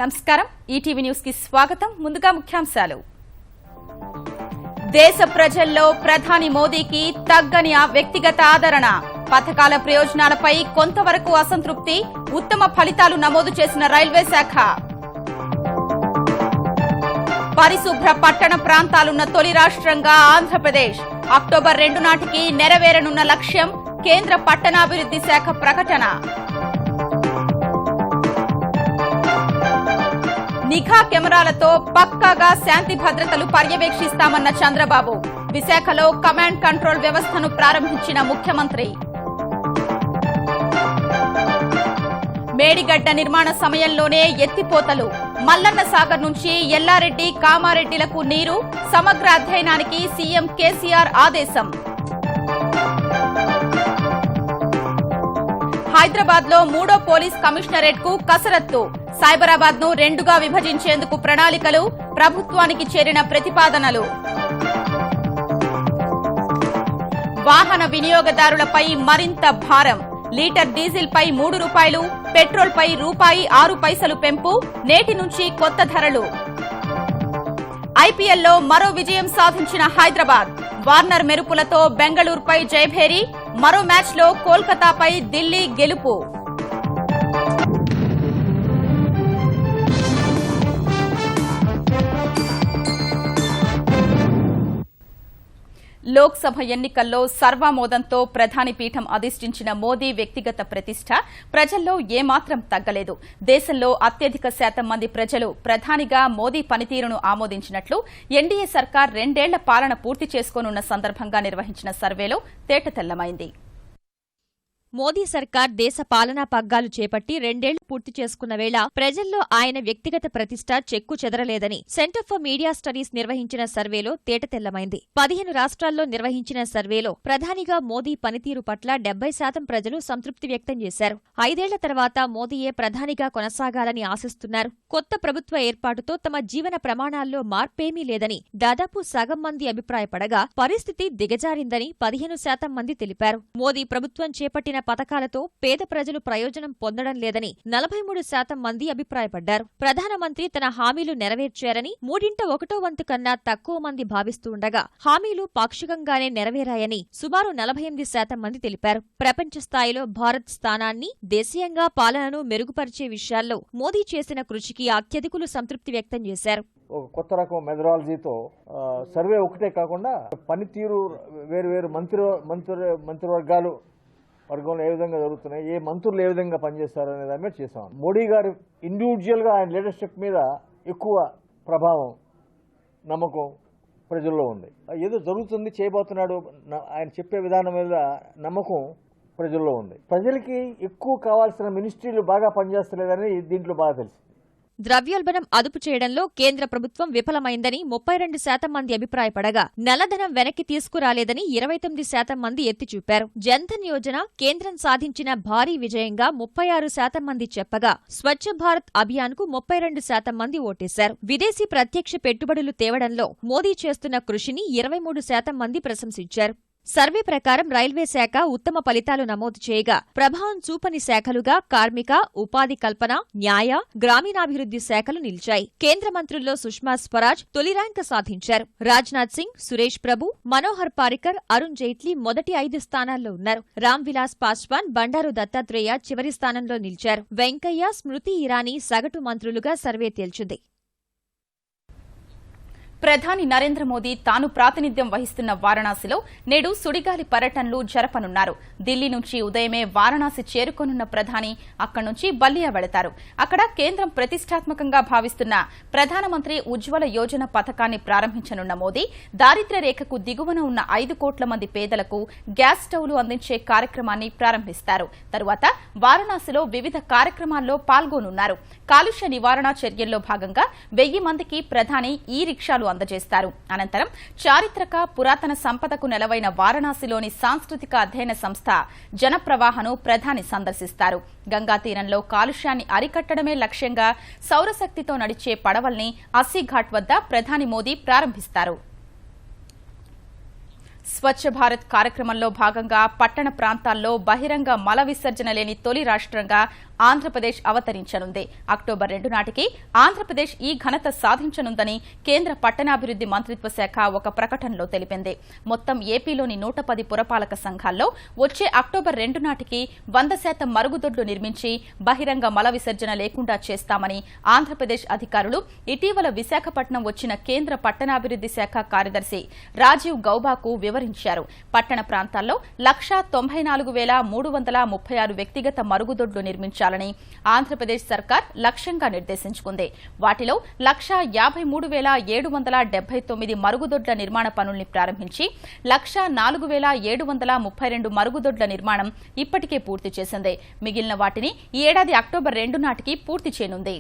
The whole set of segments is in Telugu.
నమస్కారం ఈటీవీ న్యూస్ కి స్వాగతం ముందుగా ముఖ్యాంశాలు దేశ ప్రజల్లో ప్రధాని మోదీకి తగ్గని వ్యక్తిగత ఆదరణ పథకాల ప్రయోజనాలపై కొంతవరకు అసంతృప్తి ఉత్తమ ఫలితాలు నమోదు చేసిన రైల్వే శాఖ పరిశుభ్ర పట్టణ ప్రాంతాలున్న తొలి రాష్ట్రంగా ఆంధ్రప్రదేశ్ అక్టోబర్ 2 నాటికి నెరవేరనున్న లక్ష్యం కేంద్ర పట్టణాభివృద్ధి శాఖ ప్రకటన నిఘా కెమెరాలతో పక్కాగా శాంతి భద్రతలు పర్యవేక్షిస్తామన్న చంద్రబాబు విశాఖలో కమాండ్ కంట్రోల్ వ్యవస్థను ప్రారంభించిన ముఖ్యమంత్రి మేడిగడ్డ నిర్మాణ సమయంలోనే ఎత్తిపోతలు మల్లన్న సాగర్ నుంచి ఎల్లారెడ్డి కామారెడ్డిలకు నీరు సమగ్ర అధ్యయనానికి సీఎం కేసీఆర్ ఆదేశం హైదరాబాద్ లో 3వ పోలీస్ కమిషనరేట్ కు కసరత్తు సైబరాబాద్ ను 2గా విభజించేందుకు ప్రణాళికలు ప్రభుత్వానికి చేరిన ప్రతిపాదనలు వాహన వినియోగదారులపై మరింత భారం లీటర్ డీజిల్ పై ₹3 పెట్రోల్ పై ₹6 పెంపు నేటి నుంచి కొత్త ధరలు ఐపీఎల్లో మరో విజయం సాధించిన హైదరాబాద్ వార్నర్ మెరుపులతో బెంగళూరుపై జయభేరి మరో మ్యాచ్లో కోల్కతాపై ఢిల్లీ గెలుపు లోక్సభ ఎన్నికల్లో సర్వామోదంతో ప్రధాని పీఠం అధిష్ఠించిన మోదీ వ్యక్తిగత ప్రతిష్ట ప్రజల్లో ఏమాత్రం తగ్గలేదు దేశంలో అత్యధిక శాతం మంది ప్రజలు ప్రధానిగా మోదీ పనితీరును ఆమోదించినట్లు ఎన్డీఏ సర్కార్ 2 ఏళ్ల పాలన పూర్తి చేసుకోనున్న సందర్భంగా నిర్వహించిన సర్వేలో తేటతెల్లమైంది మోదీ సర్కార్ దేశ పాలనా పగ్గాలు చేపట్టి 2 ఏళ్లు పూర్తి చేసుకున్న వేళ ప్రజల్లో ఆయన వ్యక్తిగత ప్రతిష్ట చెక్కు చెదరలేదని సెంటర్ ఫర్ మీడియా స్టడీస్ నిర్వహించిన సర్వేలో తేటతెల్లమైంది 15 రాష్ట్రాల్లో నిర్వహించిన సర్వేలో ప్రధానిగా మోదీ పనితీరు పట్ల 70% ప్రజలు సంతృప్తి వ్యక్తం చేశారు 5 ఏళ్ల తర్వాత మోదీయే ప్రధానిగా కొనసాగాలని ఆశిస్తున్నారు కొత్త ప్రభుత్వ ఏర్పాటుతో తమ జీవన ప్రమాణాల్లో మార్పేమీ లేదని దాదాపు సగం మంది అభిప్రాయపడగా పరిస్థితి దిగజారిందని 15% మంది తెలిపారు మోదీ ప్రభుత్వం చేపట్టిన పథకాలతో పేద ప్రజలు ప్రయోజనం పొందడం లేదని 43% మంది అభిప్రాయపడ్డారు ప్రధానమంత్రి తన హామీలు నెరవేర్చారని 1/3 వంతు కన్నా తక్కువ మంది భావిస్తూ ఉండగా హామీలు పాక్షికంగానే నెరవేరాయని సుమారు 48% మంది తెలిపారు ప్రపంచ స్థాయిలో భారత్ స్థానాన్ని దేశీయంగా పాలనను మెరుగుపరిచే విషయాల్లో మోదీ చేసిన కృషికి అత్యధికులు సంతృప్తి వ్యక్తం చేశారు ఒక కొత్త రకం మెథడాలజీతో సర్వే ఒకటే కాకుండా పనితీరు వేరు మంత్రివర్గాలు వర్గంలో ఏ విధంగా జరుగుతున్నాయి ఏ మంత్రులు ఏ విధంగా పనిచేస్తారు అనే దాని మీద చేశాం మోడీ గారు ఇండివిజువల్గా ఆయన లీడర్షిప్ మీద ఎక్కువ ప్రభావం నమ్మకం ప్రజల్లో ఉంది ఏదో జరుగుతుంది చేయబోతున్నాడు ఆయన చెప్పే విధానం మీద నమ్మకం ప్రజల్లో ఉంది ప్రజలకి ఎక్కువ కావాల్సిన మినిస్ట్రీలు బాగా పనిచేస్తలేదని దీంట్లో బాగా తెలుసు ద్రవ్యోల్బణం అదుపు చేయడంలో కేంద్ర ప్రభుత్వం విఫలమైందని 32% మంది అభిప్రాయపడగా నల్లధనం వెనక్కి తీసుకురాలేదని 29% మంది ఎత్తిచూపారు జన్ధన్ యోజన కేంద్రం సాధించిన భారీ విజయంగా 36% మంది చెప్పగా స్వచ్ఛ భారత్ అభియాన్కు 32% మంది ఓటేశారు విదేశీ ప్రత్యక్ష పెట్టుబడులు తేవడంలో మోదీ చేస్తున్న కృషిని 23% మంది ప్రశంసించారు సర్వే ప్రకారం రైల్వే శాఖ ఉత్తమ ఫలితాలు నమోదు చేయగా ప్రభావం చూపని శాఖలుగా కార్మిక ఉపాధి కల్పన న్యాయ గ్రామీణాభివృద్ధి శాఖలు నిలిచాయి కేంద్ర మంత్రుల్లో సుష్మా స్వరాజ్ తొలి ర్యాంకు సాధించారు రాజ్నాథ్ సింగ్ సురేష్ ప్రభు మనోహర్ పారికర్ అరుణ్ జైట్లీ మొదటి 5 స్థానాల్లో ఉన్నారు రామ్ విలాస్ పాస్వాన్ బండారు దత్తాత్రేయ చివరి స్థానంలో నిలిచారు వెంకయ్య స్మృతి ఇరానీ సగటు మంత్రులుగా సర్వే తేల్చింది ప్రధాని నరేంద్ర మోదీ తాను ప్రాతినిధ్యం వహిస్తున్న వారణాసిలో నేడు సుడిగాలి పర్యటనలు జరపనున్నారు ఢిల్లీ నుంచి ఉదయమే వారణాసి చేరుకోనున్న ప్రధాని అక్కడి నుంచి బల్లియా వెళతారు అక్కడ కేంద్రం ప్రతిష్టాత్మకంగా భావిస్తున్న ప్రధానమంత్రి ఉజ్వల యోజన పథకాన్ని ప్రారంభించనున్న మోదీ దారిద్ర్య రేఖకు దిగువన ఉన్న 5 కోట్ల మంది పేదలకు గ్యాస్ స్టవ్లు అందించే కార్యక్రమాన్ని ప్రారంభిస్తారు తరువాత వారణాసిలో వివిధ కార్యక్రమాల్లో పాల్గొనున్నారు కాలుష్య నివారణ చర్యల్లో భాగంగా 1000 మందికి ప్రధాని ఈ రిక్షాలు అందజేస్తారు అనంతరం చారిత్రక పురాతన సంపదకు నెలవైన వారణాసిలోని సాంస్కృతిక అధ్యయన సంస్థ జనప్రవాహను ప్రధాని సందర్శిస్తారు గంగా తీరంలో కాలుష్యాన్ని అరికట్టడమే లక్ష్యంగా సౌరశక్తితో నడిచే పడవల్ని అస్సీఘాట్ వద్ద ప్రధాని మోదీ ప్రారంభిస్తారు స్వచ్ఛ భారత్ కార్యక్రమంలో భాగంగా పట్టణ ప్రాంతాల్లో బహిరంగ మల విసర్జన లేని తొలి రాష్ట్రంగా ఆంధ్రప్రదేశ్ అవతరించనుంది. అక్టోబర్ 2 నాటికి ఆంధ్రప్రదేశ్ ఈ ఘనత సాధించనుందని కేంద్ర పట్టణాభివృద్ది మంత్రిత్వ శాఖ ఒక ప్రకటనలో తెలిపింది. మొత్తం ఏపీలోని 110 పురపాలక సంఘాల్లో వచ్చే అక్టోబర్ 2 నాటికి 100% మరుగుదొడ్లు నిర్మించి బహిరంగ మల విసర్జన లేకుండా చేస్తామని ఆంధ్రప్రదేశ్ అధికారులు ఇటీవల విశాఖపట్నం వచ్చిన కేంద్ర పట్టణాభివృద్ది శాఖ కార్యదర్శి రాజీవ్ గౌబాకు వివరించారు. పట్టణ ప్రాంతాల్లో 194,336 వ్యక్తిగత మరుగుదొడ్లు నిర్మించాలని ఆంధ్రప్రదేశ్ సర్కార్ లక్ష్యంగా నిర్దేశించుకుంది. వాటిలో 153,779 మరుగుదొడ్ల నిర్మాణ పనుల్ని ప్రారంభించి 104,732 మరుగుదొడ్ల నిర్మాణం ఇప్పటికే పూర్తి చేసింది. మిగిలిన వాటిని ఈ ఏడాది అక్టోబర్ 2 నాటికి పూర్తి చేయనుంది.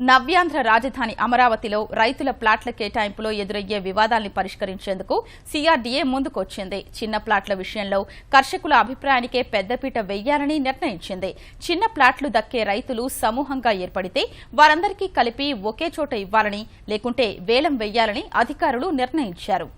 నవ్యాంధ్ర రాజధాని అమరావతిలో రైతుల ప్లాట్ల కేటాయింపులో ఎదురయ్యే వివాదాల్ని పరిష్కరించేందుకు సీఆర్డీఏ ముందుకొచ్చింది. చిన్న ప్లాట్ల విషయంలో కర్షకుల అభిప్రాయానికే పెద్దపీట వెయ్యాలని నిర్ణయించింది. చిన్న ప్లాట్లు దక్కే రైతులు సమూహంగా ఏర్పడితే వారందరికీ కలిపి ఒకే చోట ఇవ్వాలని, లేకుంటే వేలం వెయ్యాలని అధికారులు నిర్ణయించారు.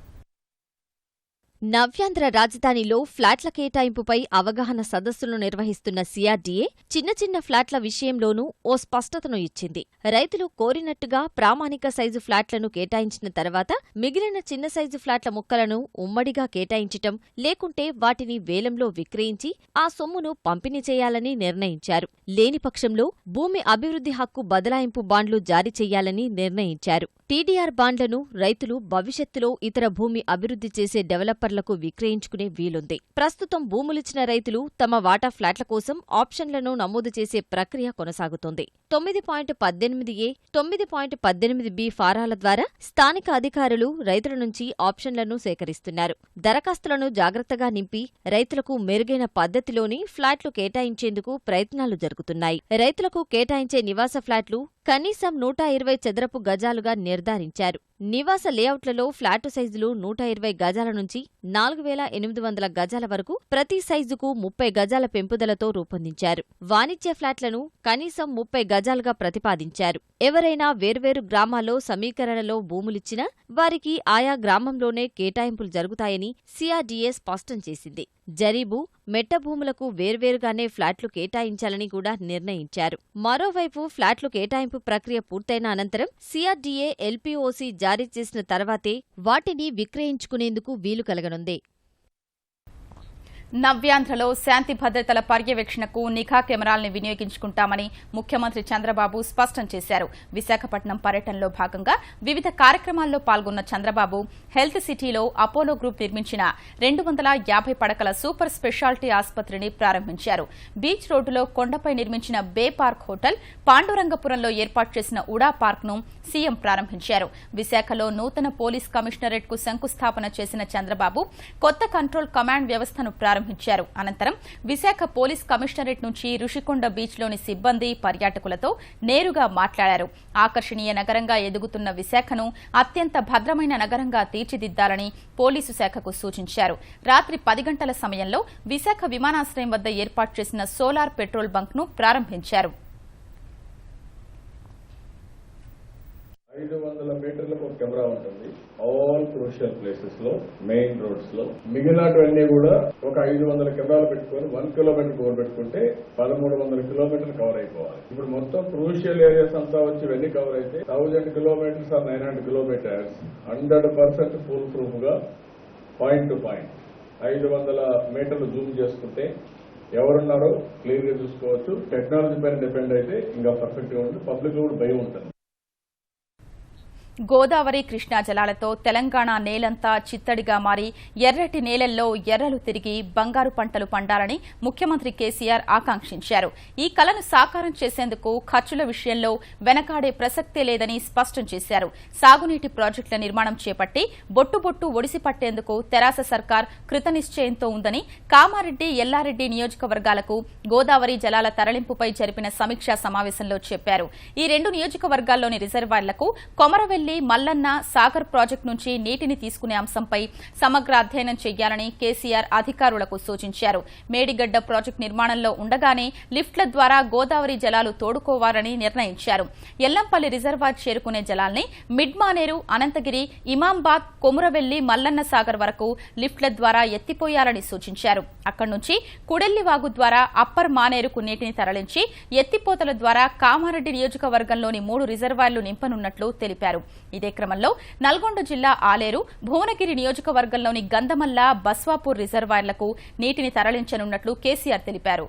నవ్యాంధ్ర రాజధానిలో ఫ్లాట్ల కేటాయింపుపై అవగాహన సదస్సులు నిర్వహిస్తున్న సీఆర్డీఏ చిన్న చిన్న ఫ్లాట్ల విషయంలోనూ ఓ స్పష్టతను ఇచ్చింది. రైతులు కోరినట్టుగా ప్రామాణిక సైజు ఫ్లాట్లను కేటాయించిన తర్వాత మిగిలిన చిన్న సైజు ఫ్లాట్ల ముక్కలను ఉమ్మడిగా కేటాయించటం, లేకుంటే వాటిని వేలంలో విక్రయించి ఆ సొమ్మును పంపిణీ చేయాలని నిర్ణయించారు. లేని పక్షంలో భూమి అభివృద్ధి హక్కు బదలాయింపు బాండ్లు జారీ చేయాలని నిర్ణయించారు. టీడీఆర్ బాండ్లను రైతులు భవిష్యత్తులో ఇతర భూమి అభివృద్ధి చేసే డెవలపర్లకు విక్రయించుకునే వీలుంది. ప్రస్తుతం భూములిచ్చిన రైతులు తమ వాటా ఫ్లాట్ల కోసం ఆప్షన్లను నమోదు చేసే ప్రక్రియ కొనసాగుతోంది. 9.18A, 9.18B ఫారాల ద్వారా స్థానిక అధికారులు రైతుల నుంచి ఆప్షన్లను సేకరిస్తున్నారు. దరఖాస్తులను జాగ్రత్తగా నింపి రైతులకు మెరుగైన పద్ధతిలోని ఫ్లాట్లు కేటాయించేందుకు ప్రయత్నాలు జరుగుతున్నాయి. రైతులకు కేటాయించే నివాస ఫ్లాట్లు కనీసం 120 చదరపు గజాలుగా నిర్ధారించారు. నివాస లేఅవుట్లలో ఫ్లాటు సైజులు 120 గజాల నుంచి 4,800 గజాల వరకు ప్రతి సైజుకు 30 గజాల పెంపుదలతో రూపొందించారు. వాణిజ్య ఫ్లాట్లను కనీసం 30 గజాలుగా ప్రతిపాదించారు. ఎవరైనా వేర్వేరు గ్రామాల్లో సమీకరణలో భూములిచ్చినా వారికి ఆయా గ్రామంలోనే కేటాయింపులు జరుగుతాయని సీఆర్డీఏ స్పష్టం చేసింది. జరీబు, మెట్ట భూములకు వేర్వేరుగానే ఫ్లాట్లు కేటాయించాలని కూడా నిర్ణయించారు. మరోవైపు ఫ్లాట్లు కేటాయింపు ప్రక్రియ పూర్తయిన అనంతరం సీఆర్డీఏ ఎల్పీఓసీ జారీ చేసిన తర్వాతే వాటిని విక్రయించుకునేందుకు వీలు కలగనుంది. నవ్యాంధ్రలో శాంతి భద్రతల పర్యవేక్షణకు నిఘా కెమెరాల్ని వినియోగించుకుంటామని ముఖ్యమంత్రి చంద్రబాబు స్పష్టం చేశారు. విశాఖపట్నం పర్యటనలో భాగంగా వివిధ కార్యక్రమాల్లో పాల్గొన్న చంద్రబాబు హెల్త్ సిటీలో అపోలో గ్రూప్ నిర్మించిన 250 పడకల సూపర్ స్పెషాలిటీ ఆసుపత్రిని ప్రారంభించారు. బీచ్ రోడ్డులో కొండపై నిర్మించిన బే పార్క్ హోటల్, పాండురంగపురంలో ఏర్పాటు చేసిన ఉడా పార్క్ ను సీఎం ప్రారంభించారు. విశాఖలో నూతన పోలీస్ కమిషనరేట్ కు శంకుస్థాపన చేసిన చంద్రబాబు కొత్త కంట్రోల్ కమాండ్ వ్యవస్థను ప్రారంభించారు. అనంతరం విశాఖ పోలీస్ కమిషనరేట్ నుంచి రుషికొండ బీచ్లోని సిబ్బంది, పర్యాటకులతో నేరుగా మాట్లాడారు. ఆకర్షణీయ నగరంగా ఎదుగుతున్న విశాఖను అత్యంత భద్రమైన నగరంగా తీర్చిదిద్దాలని పోలీసు శాఖకు సూచించారు. రాత్రి 10 గంటల సమయంలో విశాఖ విమానాశ్రయం వద్ద ఏర్పాటు చేసిన సోలార్ పెట్రోల్ బంక్ ను ప్రారంభించారు. 500 మీటర్లకు ఒక కెమెరా ఉంటుంది. ఆల్ క్రూషియల్ ప్లేసెస్ లో, మెయిన్ రోడ్స్ లో. మిగిలినటువన్నీ కూడా ఒక 500 కెమెరాలు పెట్టుకుని 1 కిలోమీటర్ కవర్ పెట్టుకుంటే 1300 కిలోమీటర్లు కవర్ అయిపోవాలి. ఇప్పుడు మొత్తం క్రూషియల్ ఏరియాస్ అంతా వచ్చి ఇవన్నీ కవర్ అయితే 1000 kilometres are 900 kilometres 100% full proof గా పాయింట్ టు పాయింట్ 500 మీటర్లు జూమ్ చేసుకుంటే ఎవరున్నారో క్లియర్ గా చూసుకోవచ్చు. టెక్నాలజీ పైన డిపెండ్ అయితే ఇంకా పర్ఫెక్ట్ గా ఉంటుంది. పబ్లిక్ కూడా భయం ఉంటుంది. గోదావరి, కృష్ణా జలాలతో తెలంగాణ నేలంతా చిత్తడిగా మారి ఎర్రటి నేలల్లో ఎర్రలు తిరిగి బంగారు పంటలు పండాలని ముఖ్యమంత్రి కేసీఆర్ ఆకాంక్షించారు. ఈ కలను సాకారం చేసేందుకు ఖర్చుల విషయంలో వెనకాడే ప్రసక్తే లేదని స్పష్టం చేశారు. సాగునీటి ప్రాజెక్టుల నిర్మాణం చేపట్టి బొట్టుబొట్టు ఒడిసి పట్టేందుకు తెరాస సర్కార్ కృతనిశ్చయంతో ఉందని కామారెడ్డి, ఎల్లారెడ్డి నియోజకవర్గాలకు గోదావరి జలాల తరలింపుపై జరిపిన సమీక్షా సమావేశంలో చెప్పారు. ఈ 2 నియోజకవర్గాల్లోని రిజర్వాయర్లకు కొమరవెల్లి, కొమురవెల్లి మల్లన్న సాగర్ ప్రాజెక్టు నుంచి నీటిని తీసుకునే అంశంపై సమగ్ర అధ్యయనం చేయాలని కేసీఆర్ అధికారులకు సూచించారు. మేడిగడ్డ ప్రాజెక్టు నిర్మాణంలో ఉండగానే లిఫ్ట్ల ద్వారా గోదావరి జలాలు తోడుకోవాలని నిర్ణయించారు. ఎల్లంపల్లి రిజర్వాయర్ చేరుకునే జలాల్ని మిడ్ మానేరు, అనంతగిరి, ఇమాంబాద్, కొమురవెల్లి, మల్లన్న సాగర్ వరకు లిఫ్ట్ల ద్వారా ఎత్తిపోయాలని సూచించారు. అక్కడి నుంచి కుడెల్లివాగు ద్వారా అప్పర్ మానేరుకు నీటిని తరలించి ఎత్తిపోతల ద్వారా కామారెడ్డి నియోజకవర్గంలోని 3 రిజర్వాయర్లు నింపనున్నట్లు తెలిపారు. ఇదే క్రమంలో నల్గొండ జిల్లా ఆలేరు, భువనగిరి నియోజకవర్గంలోని గంధమల్ల, బస్వాపూర్ రిజర్వాయర్లకు నీటిని తరలించనున్నట్లు కేసీఆర్ తెలిపారు.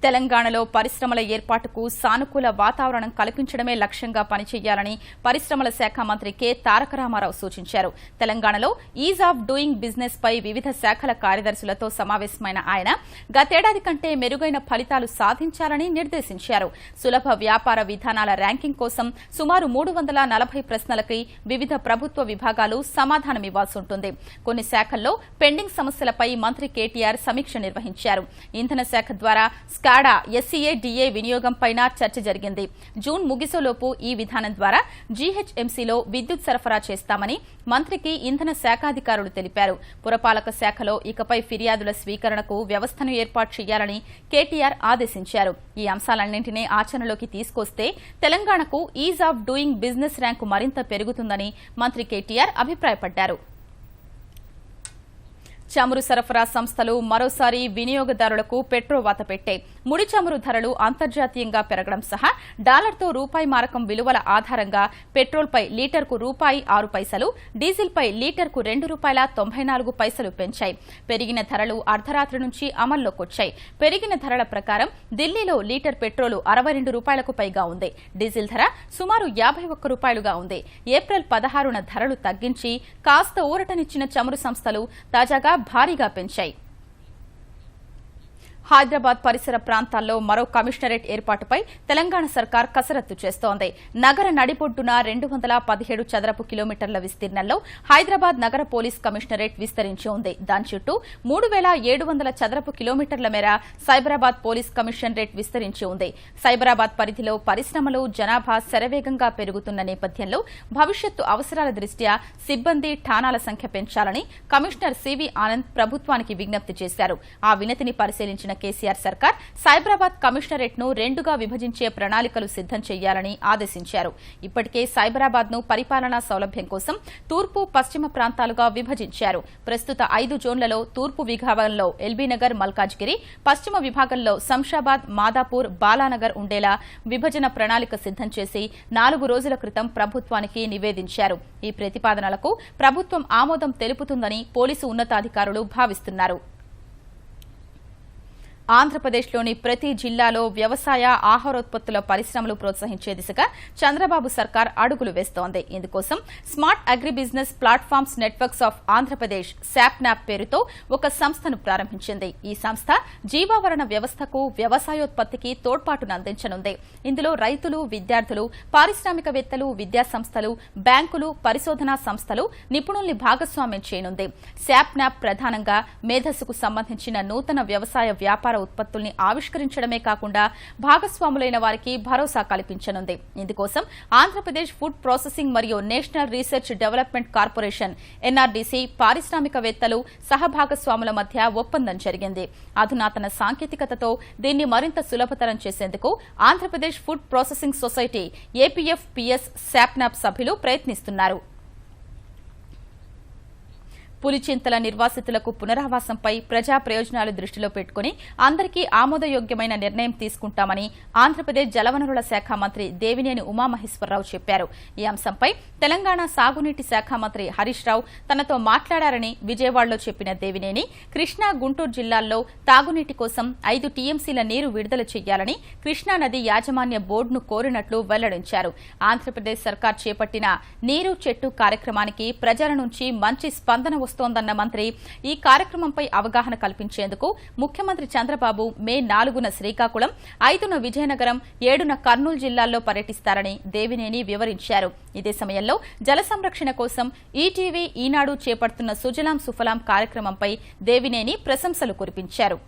తెలంగాణలో పరిశ్రమల ఏర్పాటుకు సానుకూల వాతావరణం కల్పించడమే లక్ష్యంగా పనిచేయాలని పరిశ్రమల శాఖ మంత్రి కె తారక రామారావు సూచించారు. తెలంగాణలో ఈజ్ ఆఫ్ డూయింగ్ బిజినెస్ పై వివిధ శాఖల కార్యదర్శులతో సమావేశమైన ఆయన గతేడాది కంటే మెరుగైన ఫలితాలు సాధించాలని నిర్దేశించారు. సులభ వ్యాపార విధానాల ర్యాంకింగ్ కోసం సుమారు 340 ప్రశ్నలకి వివిధ ప్రభుత్వ విభాగాలు సమాధానమివ్వాల్సి ఉంటుంది. కొన్ని శాఖల్లో పెండింగ్ సమస్యలపై మంత్రి కేటీఆర్ సమీక్ష నిర్వహించారు. ఇంధన శాఖ ద్వారా స్కాడా ఎస్సీఏ-డిఏ వినియోగంపైన చర్చ జరిగింది. జూన్ ముగిసోలోపు ఈ విధానం ద్వారా జీహెచ్ఎంసీలో విద్యుత్ సరఫరా చేస్తామని మంత్రికి ఇంధన శాఖాధికారులు తెలిపారు. పురపాలక శాఖలో ఇకపై ఫిర్యాదుల స్వీకరణకు వ్యవస్థను ఏర్పాటు చేయాలని కేటీఆర్ ఆదేశించారు. ఈ అంశాలన్నింటినీ ఆచరణలోకి తీసుకొస్తే తెలంగాణకు is of doing business rank మరింత పెరుగుతుందని మంత్రి కేటీఆర్ అభిప్రాయపడ్డారు. చమురు సరఫరా సంస్థలు మరోసారి వినియోగదారులకు పెట్రోవాత పెట్టే ముడి చమురు ధరలు అంతర్జాతీయంగా పెరగడం సహా డాలర్తో రూపాయి మారకం విలువల ఆధారంగా పెట్రోల్పై లీటర్కు ₹6, డీజిల్పై లీటర్కు ₹2.94 పెంచాయి. పెరిగిన ధరలు అర్ధరాత్రి నుంచి అమల్లోకొచ్చాయి. పెరిగిన ధరల ప్రకారం ఢిల్లీలో లీటర్ పెట్రోలు ₹62కు పైగా ఉంది. డీజిల్ ధర సుమారు ₹51గా ఉంది. ఏప్రిల్ 16న ధరలు తగ్గించి కాస్త ఊరటనిచ్చిన చమురు సంస్థలు తాజాగా భారీగా పెంచాయి. హైదరాబాద్ పరిసర ప్రాంతాల్లో మరో కమిషనరేట్ ఏర్పాటుపై తెలంగాణ సర్కార్ కసరత్తు చేస్తోంది. నగర నడిబొడ్డున 217 చదరపు కిలోమీటర్ల విస్తీర్ణంలో హైదరాబాద్ నగర పోలీస్ కమిషనరేట్ విస్తరించి ఉంది. దాని చుట్టూ 3700 చదరపు కిలోమీటర్ల మేర సైబరాబాద్ పోలీస్ కమిషనరేట్ విస్తరించి ఉంది. సైబరాబాద్ పరిధిలో పరిశ్రమలు, జనాభా శరవేగంగా పెరుగుతున్న నేపథ్యంలో భవిష్యత్తు అవసరాల దృష్ట్యా సిబ్బంది, ఠాణాల సంఖ్య పెంచాలని కమిషనర్ సివి ఆనంద్ ప్రభుత్వానికి విజ్ఞప్తి చేశారు. ఆ వినతిని పరిశీలించిన కేసీఆర్ సర్కార్ సైబరాబాద్ కమిషనరేట్ ను 2గా విభజించే ప్రణాళికలు సిద్దం చేయాలని ఆదేశించారు. ఇప్పటికే సైబరాబాద్ ను పరిపాలనా సౌలభ్యం కోసం తూర్పు, పశ్చిమ ప్రాంతాలుగా విభజించారు. ప్రస్తుత 5 జోన్లలో తూర్పు విభాగంలో ఎల్బీనగర్, మల్కాజ్గిరి, పశ్చిమ విభాగంలో శంషాబాద్, మాదాపూర్, బాలానగర్ ఉండేలా విభజన ప్రణాళిక సిద్దం చేసి 4 రోజుల క్రితం ప్రభుత్వానికి నివేదించారు. ఈ ప్రతిపాదనలకు ప్రభుత్వం ఆమోదం తెలుపుతుందని పోలీసు ఉన్నతాధికారులు భావిస్తున్నారు. ఆంధ్రప్రదేశ్లోని ప్రతి జిల్లాలో వ్యవసాయ, ఆహారోత్పత్తుల పరిశ్రమలు ప్రోత్సహించే దిశగా చంద్రబాబు సర్కార్ అడుగులు వేస్తోంది. ఇందుకోసం smart agri business platforms networks of Andhra Pradesh శాప్నాప్ పేరుతో ఒక సంస్థను ప్రారంభించింది. ఈ సంస్థ జీవావరణ వ్యవస్థకు, వ్యవసాయోత్పత్తికి తోడ్పాటును అందించనుంది. ఇందులో రైతులు, విద్యార్థులు, పారిశ్రామికవేత్తలు, విద్యాసంస్థలు, బ్యాంకులు, పరిశోధనా సంస్థలు, నిపుణుల్ని భాగస్వామ్యం చేయనుంది. శాప్నాప్ ప్రధానంగా మేధస్సుకు సంబంధించిన నూతన వ్యవసాయ వ్యాపార ఉత్పత్తుల్ని ఆవిష్కరించడమే కాకుండా భాగస్వాములైన వారికి భరోసా కల్పించనుంది. ఇందుకోసం ఆంధ్రప్రదేశ్ ఫుడ్ ప్రాసెసింగ్ మరియు నేషనల్ రీసెర్చ్ డెవలప్మెంట్ కార్పొరేషన్ ఎన్ఆర్డీసీ, పారిశ్రామికవేత్తలు, సహభాగస్వాముల మధ్య ఒప్పందం జరిగింది. అధునాతన సాంకేతికతతో దీన్ని మరింత సులభతరం చేసేందుకు ఆంధ్రప్రదేశ్ ఫుడ్ ప్రాసెసింగ్ సొసైటీ ఏపీఎఫ్పీఎస్ శాప్నాప్ సభ్యులు ప్రయత్నిస్తున్నారు. పులిచింతల నిర్వాసితులకు పునరావాసంపై ప్రజా ప్రయోజనాలు దృష్టిలో పెట్టుకుని అందరికీ ఆమోదయోగ్యమైన నిర్ణయం తీసుకుంటామని ఆంధ్రప్రదేశ్ జలవనరుల శాఖ మంత్రి దేవినేని ఉమామహేశ్వరరావు చెప్పారు. ఈ అంశంపై తెలంగాణ సాగునీటి శాఖ మంత్రి హరీష్ రావు తనతో మాట్లాడారని విజయవాడలో చెప్పిన దేవినేని కృష్ణా, గుంటూరు జిల్లాల్లో తాగునీటి కోసం 5 టీఎంసీల నీరు విడుదల చేయాలని కృష్ణానది యాజమాన్య బోర్డును కోరినట్లు వెల్లడించారు. ఆంధ్రప్రదేశ్ సర్కార్ చేపట్టిన నీరు చెట్టు కార్యక్రమానికి ప్రజల నుంచి మంచి స్పందన వస్తోందన్న మంత్రి ఈ కార్యక్రమంపై అవగాహన కల్పించేందుకు ముఖ్యమంత్రి చంద్రబాబు మే 4న శ్రీకాకుళం, 5న విజయనగరం, 7న కర్నూలు జిల్లాల్లో పర్యటిస్తారని దేవినేని వివరించారు. ఇదే సమయంలో జల సంరక్షణ కోసం ఈటీవీ, ఈనాడు చేపడుతున్న సుజలాం సుఫలాం కార్యక్రమంపై దేవినేని ప్రశంసలు కురిపించారు.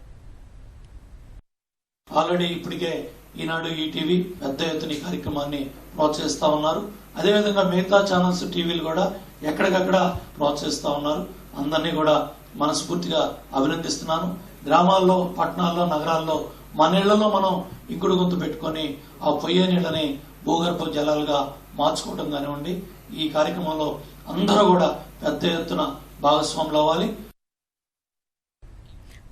ఆల్రెడీ ఇప్పటికే ఈనాడు ఈటీవీ పెద్ద ఎత్తున ఈ కార్యక్రమాన్ని ప్రోత్సహిస్తా ఉన్నారు. అదేవిధంగా మిగతా ఛానల్స్ టీవీలు కూడా ఎక్కడికక్కడ ప్రోత్సహిస్తా ఉన్నారు. అందరినీ కూడా మనస్ఫూర్తిగా అభినందిస్తున్నాను. గ్రామాల్లో, పట్టణాల్లో, నగరాల్లో మన నీళ్లలో మనం ఇంకుడు గుంత పెట్టుకొని ఆ పొయ్యే నీళ్ళని భూగర్భ జలాలుగా మార్చుకోవటం కానివ్వండి, ఈ కార్యక్రమంలో అందరూ కూడా పెద్ద ఎత్తున భాగస్వాములు అవ్వాలి.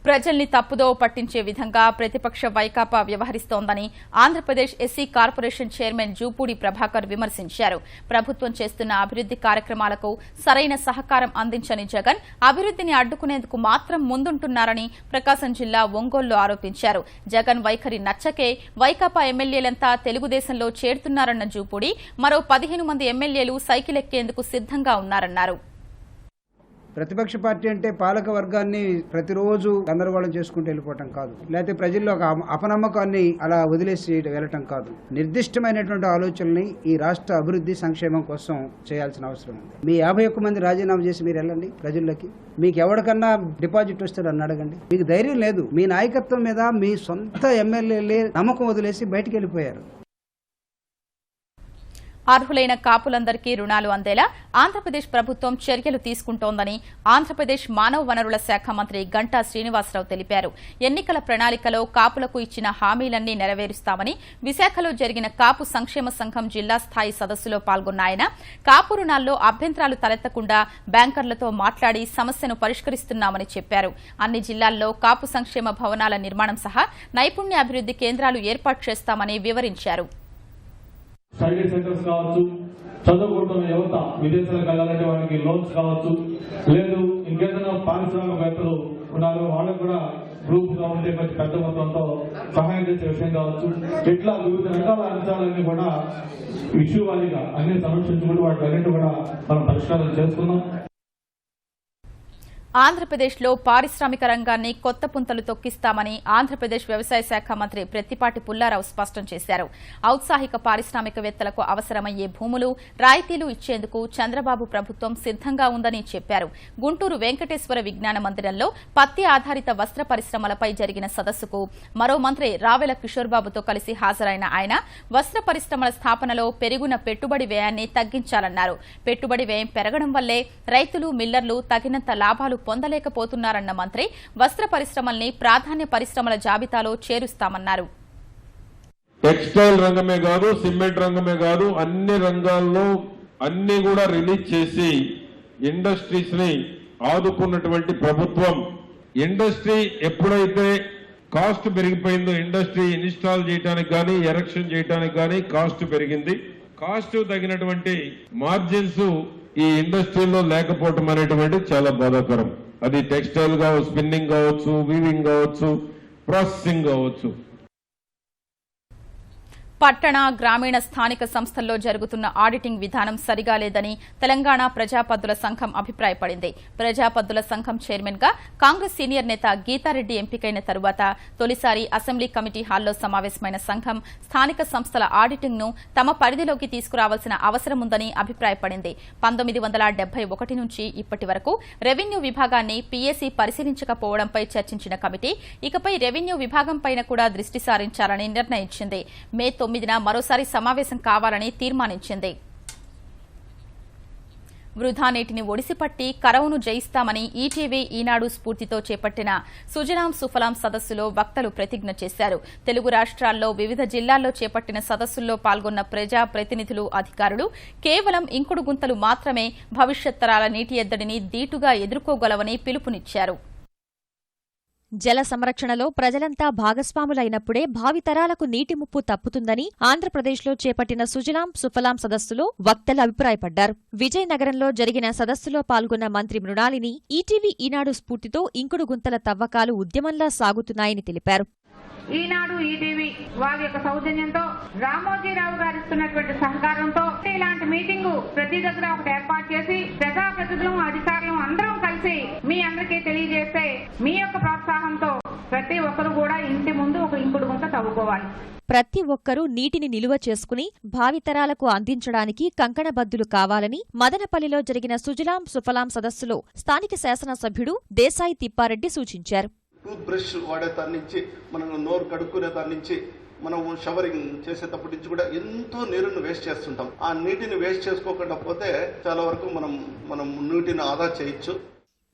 ప్రజల్ని తప్పుదో పట్టించే విధంగా ప్రతిపక్ష Vaikapa వ్యవహరిస్తోందని Andhra Pradesh SC corporation chairman Jupudi Prabhakar విమర్శించారు. ప్రభుత్వం చేస్తున్న అభివృద్ది కార్యక్రమాలకు సరైన సహకారం అందించని జగన్ అభివృద్దిని అడ్డుకునేందుకు మాత్రం ముందుంటున్నారని ప్రకాశం జిల్లా ఒంగోలులో ఆరోపించారు. జగన్ వైఖరి నచ్చకే వైకాపా ఎమ్మెల్యేలంతా తెలుగుదేశంలో చేరుతున్నారన్న జూపూడి మరో 15 మంది ఎమ్మెల్యేలు సైకిల్ ఎక్కేందుకు సిద్ధంగా ఉన్నారన్నారు. ప్రతిపక్ష పార్టీ అంటే పాలక వర్గాన్ని ప్రతిరోజు గందరగోళం చేసుకుంటూ వెళ్ళిపోవటం కాదు, లేకపోతే ప్రజల్లో ఒక అపనమ్మకాన్ని అలా వదిలేసి వెళ్ళటం కాదు. నిర్దిష్టమైనటువంటి ఆలోచనల్ని ఈ రాష్ట్ర అభివృద్ధి సంక్షేమం కోసం చేయాల్సిన అవసరం ఉంది. మీ 51 మంది రాజీనామా చేసి మీరు వెళ్ళండి ప్రజల్లోకి. మీకు ఎవరికన్నా డిపాజిట్ వస్తే నన్ను అడగండి. మీకు ధైర్యం లేదు. మీ నాయకత్వం మీద మీ సొంత ఎమ్మెల్యేలే నమ్మకం వదిలేసి బయటికి వెళ్ళిపోయారు. అర్హులైన కాపులందరికీ రుణాలు అందేలా ఆంధ్రప్రదేశ్ ప్రభుత్వం చర్యలు తీసుకుంటోందని ఆంధ్రప్రదేశ్ మానవ వనరుల శాఖ మంత్రి గంటా శ్రీనివాసరావు తెలిపారు. ఎన్నికల ప్రణాళికలో కాపులకు ఇచ్చిన హామీలన్నీ నెరవేరుస్తామని విశాఖలో జరిగిన కాపు సంక్షేమ సంఘం జిల్లా స్థాయి సదస్సులో పాల్గొన్న ఆయన కాపు రుణాల్లో అభ్యంతరాలు తలెత్తకుండా బ్యాంకర్లతో మాట్లాడి సమస్యను పరిష్కరిస్తున్నామని చెప్పారు. అన్ని జిల్లాల్లో కాపు సంక్షేమ భవనాల నిర్మాణం సహా నైపుణ్య అభివృద్ది కేంద్రాలు ఏర్పాటు చేస్తామని వివరించారు. స్టడీ సెంటర్స్ కావచ్చు, చదువుకుంటున్న యువత విదేశాలకు వెళ్ళాలంటే వాళ్ళకి లోన్స్ కావచ్చు, లేదు ఇంకేదైనా పారిశ్రామికవేత్తలు ఉన్నారు వాళ్ళకు కూడా గ్రూప్ గా ఉంటే కొంచెం పెద్ద మొత్తంతో సహాయం చేసే విషయం కావచ్చు. ఇట్లా వివిధ రకాల అంశాలన్నీ కూడా ఇష్యూ వారీగా అన్ని సమీక్షించుకుంటూ వాటి అన్నింటి కూడా మనం పరిష్కారం చేసుకున్నాం. ఆంధ్రప్రదేశ్లో పారిశ్రామిక రంగాన్ని కొత్త పుంతలు తొక్కిస్తామని ఆంధ్రప్రదేశ్ వ్యవసాయ శాఖ మంత్రి ప్రత్తిపాటి పుల్లారావు స్పష్టం చేశారు. ఔత్సాహిక పారిశ్రామికవేత్తలకు అవసరమయ్యే భూములు, రాయితీలు ఇచ్చేందుకు చంద్రబాబు ప్రభుత్వం సిద్దంగా ఉందని చెప్పారు. గుంటూరు వెంకటేశ్వర విజ్ఞాన మందిరంలో పత్తి ఆధారిత వస్త్ర పరిశ్రమలపై జరిగిన సదస్సుకు మరో మంత్రి రావెల కిషోర్బాబుతో కలిసి హాజరైన ఆయన వస్త్ర పరిశ్రమల స్థాపనలో పెరిగిన పెట్టుబడి వ్యయాన్ని తగ్గించాలన్నారు. పెట్టుబడి వ్యయం పెరగడం వల్లే రైతులు, మిల్లర్లు తగినంత లాభాలు పొందలేకపోతున్నారన్న మంత్రి వస్త్ర పరిశ్రమల్ని ప్రాధాన్య పరిశ్రమల జాబితాలో చేరుస్తామన్నారు. టెక్స్టైల్ రంగమే కాదు, సిమెంట్ రంగమే కాదు, అన్ని రంగాల్లో అన్ని కూడా రిలీజ్ చేసి ఇండస్ట్రీస్ ని ఆదుకున్నటువంటి ప్రభుత్వం. ఇండస్ట్రీ ఎప్పుడైతే కాస్ట్ పెరిగిపోయిందో, ఇండస్ట్రీ ఇన్స్టాల్ చేయడానికి కానీ ఎరెక్షన్ చేయడానికి కానీ కాస్ట్ పెరిగింది. కాస్ట్ తగినటువంటి మార్జిన్స్ ఈ ఇండస్ట్రీలో లేకపోవటం అనేటువంటి చాలా బాధాకరం. అది టెక్స్టైల్ కావచ్చు, స్పిన్నింగ్ కావచ్చు, వీవింగ్ కావచ్చు, ప్రాసెసింగ్ కావచ్చు. పట్టణ, గ్రామీణ, స్థానిక సంస్థల్లో జరుగుతున్న ఆడిటింగ్ విధానం సరిగా లేదని తెలంగాణ ప్రజాపద్దుల సంఘం అభిప్రాయపడింది. ప్రజాపద్దుల సంఘం చైర్మన్ గా కాంగ్రెస్ సీనియర్ నేత గీతారెడ్డి ఎంపికైన తరువాత తొలిసారి అసెంబ్లీ కమిటీ హాల్లో సమావేశమైన సంఘం స్థానిక సంస్థల ఆడిటింగ్ ను తమ పరిధిలోకి తీసుకురావాల్సిన అవసరం ఉందని అభిప్రాయపడింది. 1971 నుంచి ఇప్పటి వరకు రెవెన్యూ విభాగాన్ని పీఏసీ పరిశీలించకపోవడంపై చర్చించిన కమిటీ ఇకపై రెవెన్యూ విభాగంపైన కూడా దృష్టి సారించాలని నిర్ణయించింది. మే 9న మరోసారి సమావేశం కావాలని తీర్మానించింది. వృధా నీటిని ఒడిసిపట్టి కరవును జయిస్తామని ఈటీవీ ఈనాడు స్ఫూర్తితో చేపట్టిన సుజలాం సుఫలాం సదస్సులో వక్తలు ప్రతిజ్ఞ చేశారు. తెలుగు రాష్ట్రాల్లో వివిధ జిల్లాల్లో చేపట్టిన సదస్సుల్లో పాల్గొన్న ప్రజా ప్రతినిధులు, అధికారులు కేవలం ఇంకుడు గుంతలు మాత్రమే భవిష్యత్ తరాల నీటి ఎద్దడిని దీటుగా ఎదుర్కోగలవని పిలుపునిచ్చారు. జల సంరక్షణలో ప్రజలంతా భాగస్వాములైనప్పుడే భావితరాలకు నీటి ముప్పు తప్పుతుందని ఆంధ్రప్రదేశ్లో చేపట్టిన సుజలాం సుఫలాం సదస్సులో వక్తలు అభిప్రాయపడ్డారు. విజయనగరంలో జరిగిన సదస్సులో పాల్గొన్న మంత్రి మృణాలిని ఈటీవీ ఈనాడు స్ఫూర్తితో ఇంకుడు గుంతల తవ్వకాలు ఉద్యమంలా సాగుతున్నాయని తెలిపారు. ఈనాడు ఈటీవీ వారి యొక్క సౌజన్యంతో, రామోజీరావు గారు ఇస్తున్నటువంటి సహకారంతో ఇలాంటి మీటింగ్ ప్రతి దగ్గర ఒకటి ఏర్పాటు చేసి ప్రజాప్రతినిధులు, అధికారులు అందరం కలిసి మీ అందరికీ తెలియజేస్తే మీ యొక్క ప్రోత్సాహంతో ప్రతి ఒక్కరు కూడా ఇంటి ముందు ఒక ఇంకుడు గుంత తవ్వుకోవాలి. ప్రతి ఒక్కరూ నీటిని నిలువ చేసుకుని భావితరాలకు అందించడానికి కంకణబద్దులు కావాలని మదనపల్లిలో జరిగిన సుజలాం సుఫలాం సదస్సులో స్థానిక శాసనసభ్యుడు దేశాయి తిప్పారెడ్డి సూచించారు. టూత్ బ్రష్ వాడే దాని నుంచి, మనం నోరు కడుక్కునే దాని నుంచి మనం షవరింగ్ చేసేటప్పటి నుంచి కూడా ఎంతో నీరును వేస్ట్ చేస్తుంటాం. ఆ నీటిని వేస్ట్ చేసుకోకుండా పోతే చాలా వరకు మనం నీటిని ఆదా చేయొచ్చు.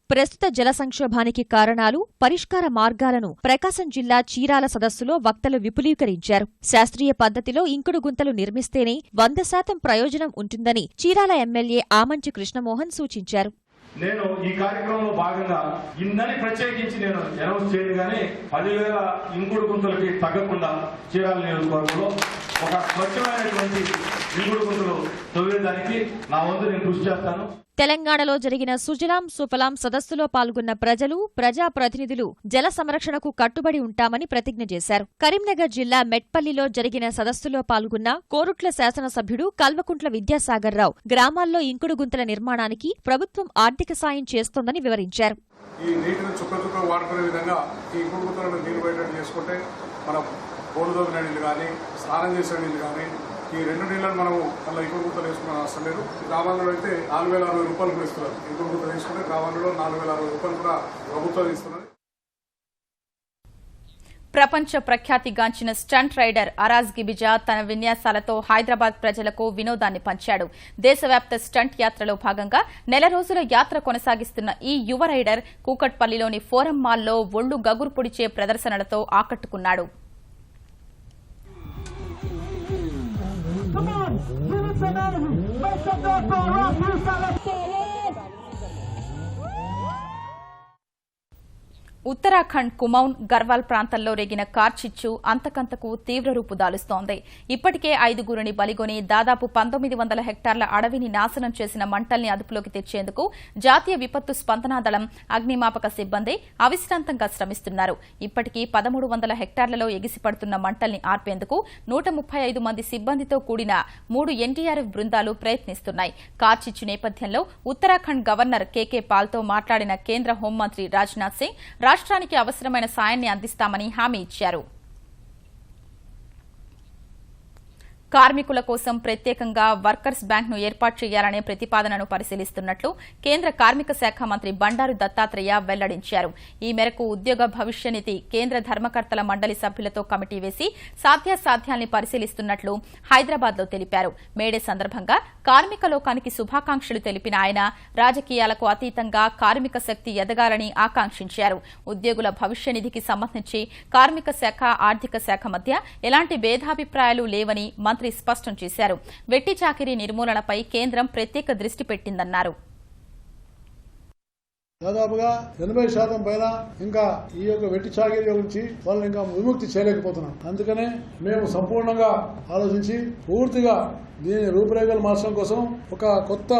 ప్రస్తుత జల సంక్షోభానికి కారణాలు, పరిష్కార మార్గాలను ప్రకాశం జిల్లా చీరాల సదస్సులో వక్తలు విపులీకరించారు. శాస్త్రీయ పద్ధతిలో ఇంకుడు గుంతలు నిర్మిస్తేనే 100% ప్రయోజనం ఉంటుందని చీరాల ఎమ్మెల్యే ఆమంచి కృష్ణమోహన్ సూచించారు. నేను ఈ కార్యక్రమంలో భాగంగా ఇందని ప్రత్యేకించి నేను అనౌన్స్ చేయను కానీ 10,000 ఇంకుడు గుంతలకి తగ్గకుండా చీరాల నియోజకవర్గంలో ఒక స్వచ్ఛమైనటువంటి ఇంకుడు గుంతలు తవ్వేదానికి నా వంతు నేను కృషి చేస్తాను. తెలంగాణలో జరిగిన సుజలాం సుఫలాం సదస్సులో పాల్గొన్న ప్రజలు, ప్రజాప్రతినిధులు జల సంరక్షణకు కట్టుబడి ఉంటామని ప్రతిజ్ఞ చేశారు. కరీంనగర్ జిల్లా మెట్పల్లిలో జరిగిన సదస్సులో పాల్గొన్న కోరుట్ల శాసనసభ్యుడు కల్వకుంట్ల విద్యాసాగర్రావు గ్రామాల్లో ఇంకుడు గుంతల నిర్మాణానికి ప్రభుత్వం ఆర్థిక సాయం చేస్తోందని వివరించారు. ఈ నీటిని చుక్క వాడుకునే విధంగా ఈ ఇంకుడు గుంతలను నీళ్లు బయట చేసుకుంటే మనం బోర్డు తోమిన నీళ్లు కానీ, స్నానం చేసే నీళ్లు కానీ, ఈ 2 నీళ్లను మనము అలా ఇంకుడు గుంతలు వేసుకున్న అవసరం లేదు. గ్రామాల్లో అయితే 4,060 రూపాయలు కూడా ఇస్తున్నారు. ఇంకుడు గుంతలు తీసుకుంటే గ్రామాల్లో 4,060 రూపాయలు కూడా ప్రభుత్వం ఇస్తున్నది. ప్రపంచ ప్రఖ్యాతిగాంచిన స్టంట్ రైడర్ అరాజ్ గిబిజా తన విన్యాసాలతో హైదరాబాద్ ప్రజలకు వినోదాన్ని పంచాడు. దేశవ్యాప్త స్టంట్ యాత్రలో భాగంగా నెల రోజుల యాత్ర కొనసాగిస్తున్న ఈ యువ రైడర్ కూకట్పల్లిలోని ఫోరం మాల్లో ఒళ్లు గగురు పొడిచే ప్రదర్శనలతో ఆకట్టుకున్నాడు. ఉత్తరాఖండ్ కుమౌన్, గర్వాల్ ప్రాంతాల్లో రేగిన కార్చిచ్చు అంతకంతకు తీవ్ర రూపు దాలుస్తోంది. ఇప్పటికే 5గురిని బలిగొని దాదాపు 1900 హెక్టార్ల అడవిని నాశనం చేసిన మంటల్ని అదుపులోకి తెచ్చేందుకు జాతీయ విపత్తు స్పందనా దళం, అగ్నిమాపక సిబ్బంది అవిశ్రాంతంగా శ్రమిస్తున్నారు. ఇప్పటికీ 1300 హెక్టార్లలో ఎగిసిపడుతున్న మంటల్ని ఆర్పేందుకు 135 మంది సిబ్బందితో కూడిన 3 ఎన్డీఆర్ఎఫ్ బృందాలు ప్రయత్నిస్తున్నాయి. కార్చిచ్చు నేపథ్యంలో ఉత్తరాఖండ్ గవర్నర్ కేకే పాల్తో మాట్లాడిన కేంద్ర హోంమంత్రి రాజ్నాథ్ సింగ్ రాష్ట్రానికి అవసరమైన సాయాన్ని అందిస్తామని హామీ ఇచ్చారు. కార్మికుల కోసం ప్రత్యేకంగా వర్కర్స్ బ్యాంక్ను ఏర్పాటు చేయాలనే ప్రతిపాదనను పరిశీలిస్తున్నట్లు కేంద్ర కార్మిక శాఖ మంత్రి బండారు దత్తాత్రేయ వెల్లడించారు. ఈ మేరకు ఉద్యోగ భవిష్య నిధి కేంద్ర ధర్మకర్తల మండలి సభ్యులతో కమిటీ వేసి సాధ్యాసాధ్యాల్ని పరిశీలిస్తున్నట్లు హైదరాబాద్లో తెలిపారు. మేడే సందర్భంగా కార్మిక లోకానికి శుభాకాంక్షలు తెలిపిన ఆయన రాజకీయాలకు అతీతంగా కార్మిక శక్తి ఎదగాలని ఆకాంక్షించారు. ఉద్యోగుల భవిష్య నిధికి సంబంధించి కార్మిక శాఖ, ఆర్థిక శాఖ మధ్య ఎలాంటి భేదాభిప్రాయాలు లేవని మంత్రి స్పష్టం చేశారు. వెట్టి చాకిరీ నిర్మూలనపై కేంద్రం ప్రత్యేక దృష్టి పెట్టిందన్నారు. దాదాపుగా 80% పైన ఇంకా ఈ యొక్క వెట్టి చాకిరీ గురించి వాళ్ళని ఇంకా విముక్తి చేయలేకపోతున్నాం. అందుకనే మేము సంపూర్ణంగా ఆలోచించి పూర్తిగా దీని రూపురేఖలు మార్చడం కోసం ఒక కొత్త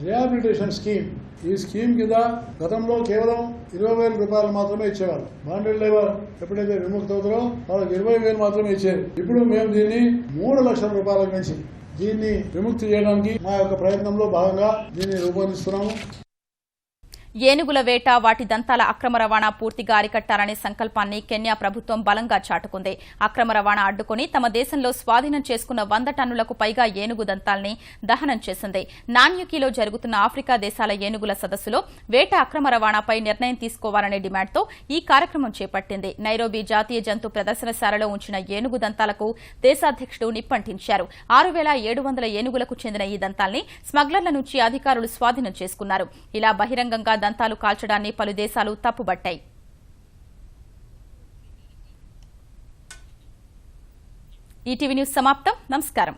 రిహాబిలిటేషన్ స్కీమ్, ఈ స్కీమ్ కింద గతంలో కేవలం 20,000 రూపాయలు మాత్రమే ఇచ్చేవారు. బాండెడ్ లేబర్ ఎప్పుడైతే విముక్తి అవుతారో వాళ్ళకి 20,000 మాత్రమే ఇచ్చేది. ఇప్పుడు మేము దీన్ని 3 లక్షల రూపాయలకు పెంచి దీన్ని విముక్తి చేయడానికి మా యొక్క ప్రయత్నంలో భాగంగా దీన్ని రూపొందిస్తున్నాము. ఏనుగుల వేట, వాటి దంతాల అక్రమ రవాణా పూర్తిగా అరికట్టాలనే సంకల్పాన్ని కెన్యా ప్రభుత్వం బలంగా చాటుకుంది. అక్రమ రవాణా అడ్డుకుని తమ దేశంలో స్వాధీనం చేసుకున్న 100 టన్నులకు పైగా ఏనుగు దంతాల్ని దహనం చేసింది. నాన్యుకీలో జరుగుతున్న ఆఫ్రికా దేశాల ఏనుగుల సదస్సులో వేట అక్రమ రవాణాపై నిర్ణయం తీసుకోవాలనే డిమాండ్తో ఈ కార్యక్రమం చేపట్టింది. నైరోబీ జాతీయ జంతు ప్రదర్శనశాలలో ఉంచిన ఏనుగు దంతాలకు దేశాధ్యక్షుడు నిప్పంటించారు. 6,700 ఏనుగులకు చెందిన ఈ దంతాల్ని స్మగ్లర్ల నుంచి అధికారులు స్వాధీనం చేసుకున్నారు. ఇలా బహిరంగంగా దంతాలు కాల్చడాన్ని పలు దేశాలు తప్పుబట్టాయి. ఈటీవీ న్యూస్ సమాప్తం. నమస్కారం.